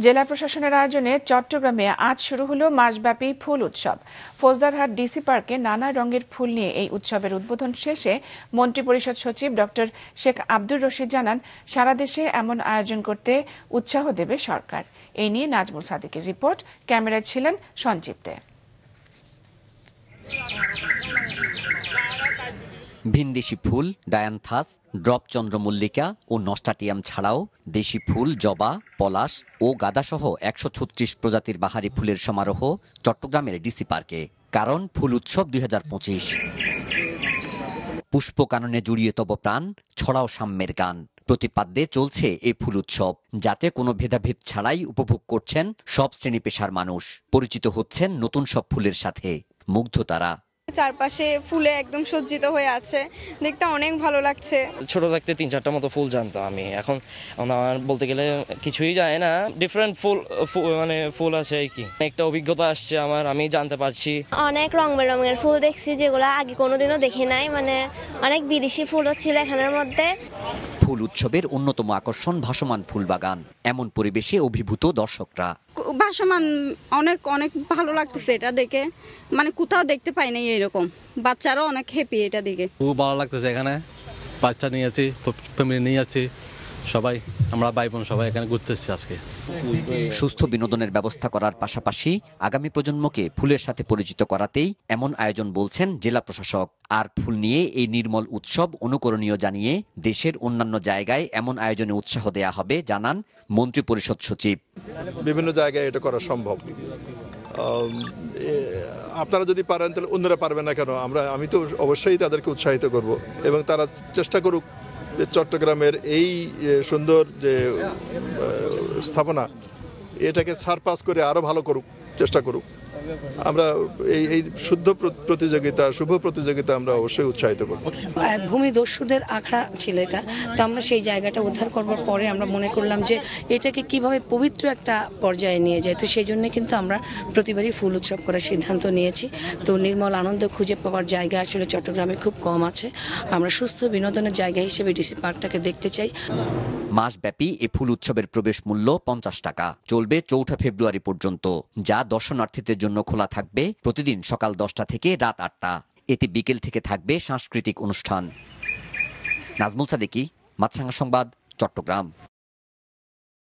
জেলা প্রশাসনের আয়োজনে চট্টগ্রামে আজ শুরু হলো মাসব্যাপী ফুল উৎসব। ফৌজদারহাট ডিসি পার্কে নানা রঙের ফুল নিয়ে এই উৎসবের উদ্বোধন শেষে মন্ত্রিপরিষদ সচিব ডক্টর শেখ আব্দুর রশিদ জানান, সারা দেশে এমন আয়োজন করতে উৎসাহ দেবে সরকার। এই নিয়ে নাজমুল সাদিকের রিপোর্ট, ক্যামেরায় ছিলেন সঞ্জীব দে। ভিনদেশি ফুল, ডায়ান্থাস, ড্রপ চন্দ্রমল্লিকা ও নস্টাটিয়াম ছাড়াও দেশি ফুল, জবা, পলাশ ও গাঁদাসহ ১৩৬ প্রজাতির বাহারি ফুলের সমারোহ চট্টগ্রামের ডিসি পার্কে। কারণ ফুল উৎসব ২০২৫। পুষ্প কাননে জুড়িয়ে তব প্রাণ, ছড়াও সাম্যের গান প্রতিপাদ্যে চলছে এই ফুল উৎসব, যাতে কোনো ভেদাভেদ ছাড়াই উপভোগ করছেন সব শ্রেণী পেশার মানুষ। পরিচিত হচ্ছেন নতুন সব ফুলের সাথে, মুগ্ধ তারা। চারপাশে ফুলে একদম সজ্জিত হয়ে আছে, দেখতে অনেক ভালো লাগছে। ছোট থাকতে ৩-৪টা মতো ফুল জানতাম আমি, এখন আমার বলতে গেলে কিছুই যায় না। ডিফারেন্ট ফুল আছে আর কি, একটা অভিজ্ঞতা আসছে আমার, আমি জানতে পারছি। অনেক রং বেরঙের ফুল দেখছি যেগুলো আগে কোনোদিনও দেখি নাই, অনেক বিদেশি ফুলও ছিল এখানের মধ্যে। ফুল উৎসবের অন্যতম আকর্ষণ ভাসমান ফুল বাগান। এমন পরিবেশে অভিভূত দর্শকরা। ভাসমান অনেক ভালো লাগতেছে এটা দেখে, কোথাও দেখতে পাই নাই এরকম। বাচ্চারাও অনেক হ্যাপি এটা দেখে, খুব ভালো লাগতেছে। এখানে বাচ্চা নিয়ে আছি, ফ্যামিলি নিয়ে আছি, সবাই আমরা ভাই বোন সবাই এখানে ঘুরতেছি আজকে। সুস্থ বিনোদনের ব্যবস্থা করার পাশাপাশি আগামী প্রজন্মকে ফুলের সাথে পরিচিত করাতেই এমন আয়োজন বলছেন জেলা প্রশাসক। আর ফুল নিয়ে এই নির্মল উৎসব অনুকরণীয় জানিয়ে দেশের অন্যান্য জায়গায় এমন আয়োজনে উৎসাহ দেয়া হবে জানান মন্ত্রিপরিষদ সচিব। বিভিন্ন জায়গায় এটা করা সম্ভব। আপনারা যদি পারেন তাহলে অন্যরা পারবে না কেন? আমি তো অবশ্যই তাদেরকে উৎসাহিত করব এবং তারা চেষ্টা করুক যে চট্টগ্রামের এই সুন্দর যে স্থাপনা, এটাকে সারপাস করে আরো ভালো করুক, চেষ্টা করুক। আমরা এই শুভ প্রতিযোগিতা আমরা অবশ্যই উৎসাহিত করব। ভূমিদস্যুদের আখড়া ছিল এটা, তো আমরা সেই জায়গাটা উদ্ধার করবার পরে আমরা মনে করলাম যে এটাকে কিভাবে পবিত্র একটা পর্যায়ে নিয়ে যায়। তো সেই জন্য কিন্তু আমরা প্রতিবারই ফুল উৎসব করার সিদ্ধান্ত নিয়েছি। তো নির্মল আনন্দ খুঁজে পাওয়ার জায়গা আসলে চট্টগ্রামে খুব কম আছে। আমরা সুস্থ বিনোদনের জায়গা হিসেবে ডিসি পার্কটাকে দেখতে চাই। মাসব্যাপী এই ফুল উৎসবের প্রবেশ মূল্য ৫০ টাকা, চলবে ৪ ফেব্রুয়ারি পর্যন্ত, যা দর্শনার্থীদের জন্য খোলা থাকবে প্রতিদিন সকাল ১০টা থেকে রাত ৮টা। এতে বিকেল থেকে থাকবে সাংস্কৃতিক অনুষ্ঠান। নাজমুল সাদিকি, মাছরাঙা সংবাদ, চট্টগ্রাম।